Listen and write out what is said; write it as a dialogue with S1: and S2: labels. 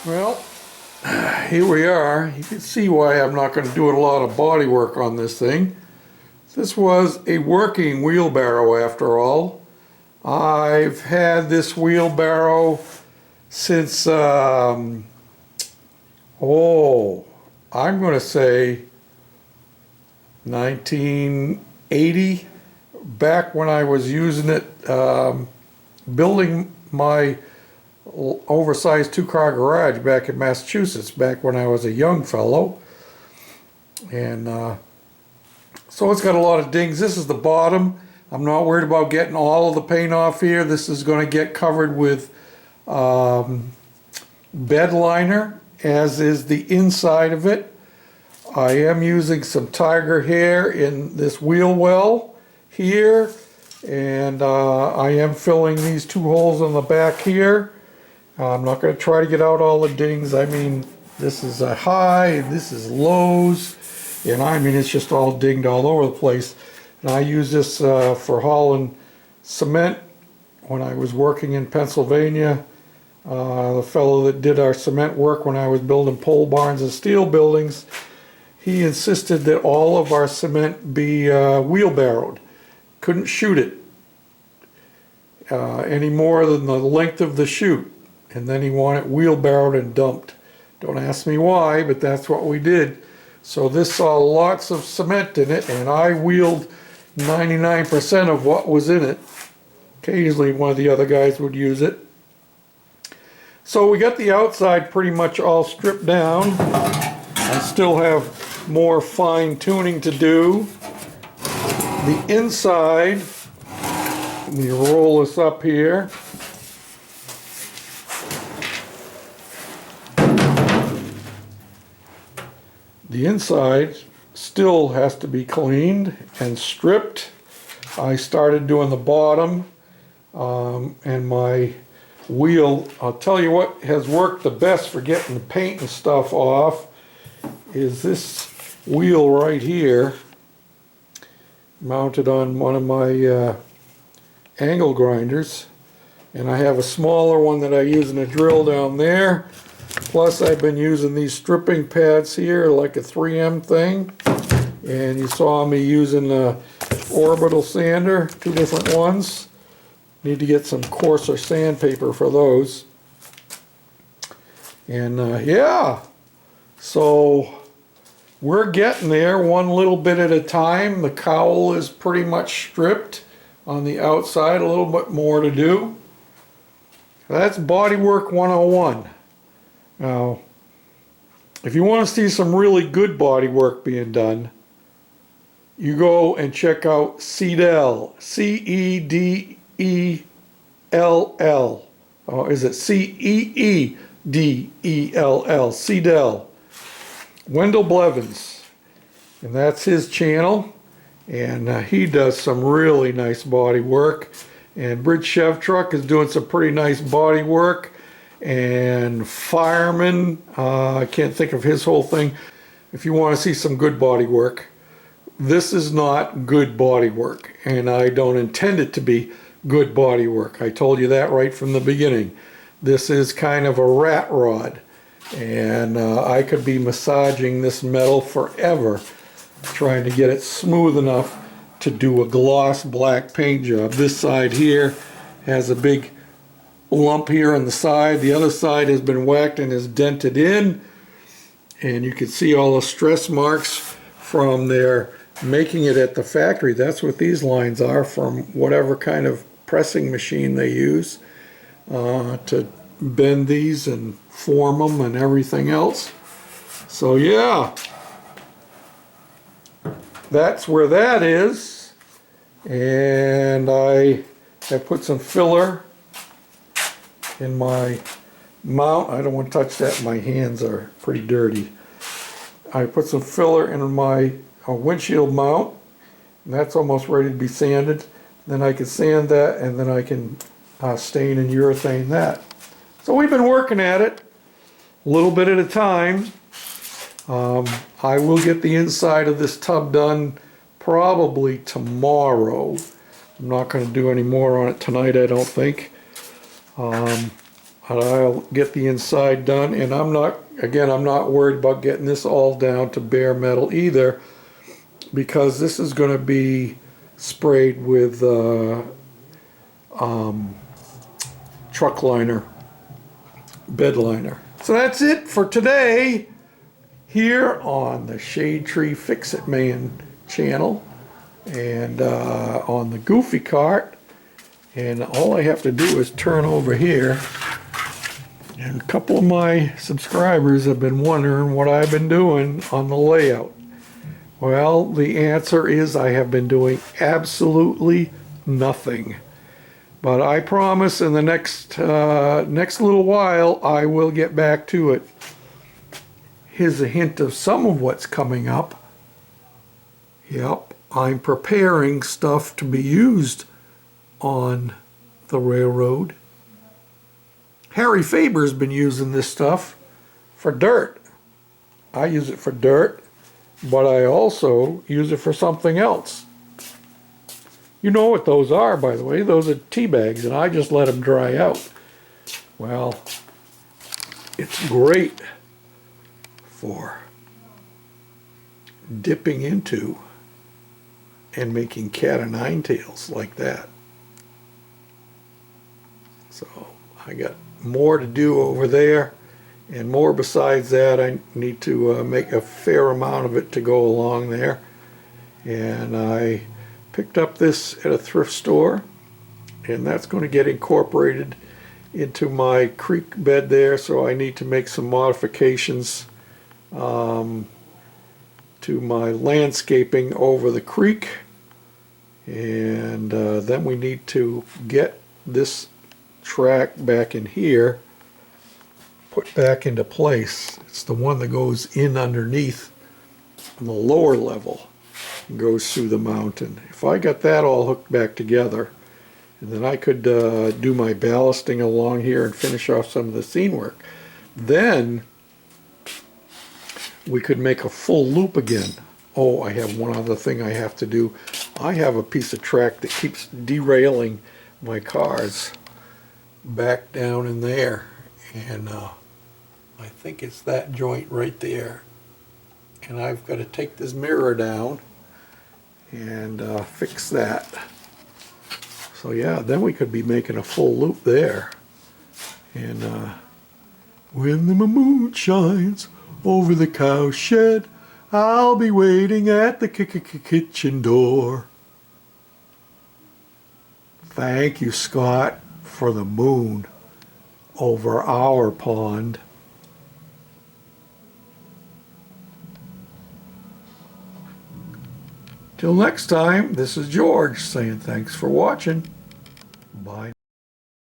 S1: Well, here we are. You can see why I'm not going to do a lot of body work on this thing. This was a working wheelbarrow after all. I've had this wheelbarrow since, I'm going to say 1980, back when I was using it, building my oversized two-car garage back in Massachusetts, back when I was a young fellow. And so it's got a lot of dings. This is the bottom. I'm not worried about getting all of the paint off here. This is going to get covered with bed liner, as is the inside of it. I am using some tiger hair in this wheel well here, and I am filling these two holes in the back here. I'm not going to try to get out all the dings. I mean, this is a high and this is lows, and I mean it's just all dinged all over the place. And I use this for hauling cement when I was working in Pennsylvania. The fellow that did our cement work when I was building pole barns and steel buildings, he insisted that all of our cement be wheelbarrowed. Couldn't shoot it any more than the length of the chute. And then he wanted wheelbarrowed and dumped. Don't ask me why, but that's what we did. So this saw lots of cement in it, and I wheeled 99% of what was in it. Occasionally one of the other guys would use it. So we got the outside pretty much all stripped down. I still have more fine tuning to do. The inside, let me roll this up here. The inside still has to be cleaned and stripped. I started doing the bottom and my wheel. I'll tell you what has worked the best for getting the paint and stuff off is this wheel right here, mounted on one of my angle grinders. And I have a smaller one that I use in a drill down there. Plus I've been using these stripping pads here, like a 3M thing. And you saw me using the orbital sander, two different ones. Need to get some coarser sandpaper for those. And yeah, so we're getting there one little bit at a time. The cowl is pretty much stripped on the outside, a little bit more to do. That's Bodywork 101. Now, if you want to see some really good body work being done, you go and check out Cedell, C-E-D-E-L-L. Is it C-E-E-D-E-L-L, Cedell. Wendell Blevins. And that's his channel. And he does some really nice body work. And Bridge Chev Truck is doing some pretty nice body work. And Fireman, I can't think of his whole thing. If you want to see some good body work, this is not good body work, and I don't intend it to be good body work. I told you that right from the beginning. This is kind of a rat rod, and I could be massaging this metal forever trying to get it smooth enough to do a gloss black paint job. This side here has a big lump here on the side. The other side has been whacked and is dented in, and you can see all the stress marks from their making it at the factory. That's what these lines are, from whatever kind of pressing machine they use to bend these and form them and everything else. So yeah, that's where that is. And I have put some filler in my mount. I don't want to touch that. My hands are pretty dirty. I put some filler in my windshield mount, and that's almost ready to be sanded. Then I can sand that, and then I can stain and urethane that. So we've been working at it a little bit at a time. I will get the inside of this tub done probably tomorrow. I'm not going to do any more on it tonight, I don't think. and I'll get the inside done. And I'm not worried about getting this all down to bare metal either, because this is going to be sprayed with truck liner, bed liner. So that's it for today here on the Shade Tree Fix-It Man channel and on the Goofy Cart. And all I have to do is turn over here, and a couple of my subscribers have been wondering what I've been doing on the layout. Well, the answer is I have been doing absolutely nothing. But I promise in the next little while I will get back to it. Here's a hint of some of what's coming up. Yep, I'm preparing stuff to be used on the railroad. Harry Faber's been using this stuff for dirt. I use it for dirt, but I also use it for something else. You know what those are, by the way. Those are tea bags, and I just let them dry out. Well, it's great for dipping into and making cat o' nine tails like that. So I got more to do over there, and more besides that. I need to make a fair amount of it to go along there. And I picked up this at a thrift store, and that's going to get incorporated into my creek bed there, so I need to make some modifications to my landscaping over the creek. And then we need to get this track back in here put back into place. It's the one that goes in underneath on the lower level and goes through the mountain. If I got that all hooked back together, and then I could do my ballasting along here and finish off some of the scene work, then we could make a full loop again. Oh, I have one other thing I have to do. I have a piece of track that keeps derailing my cars back down in there, and I think it's that joint right there. And I've got to take this mirror down and fix that. So yeah, then we could be making a full loop there. And when the moon shines over the cow shed, I'll be waiting at the kitchen door. Thank you, Scott, for the moon over our pond. Till next time, this is George saying thanks for watching. Bye.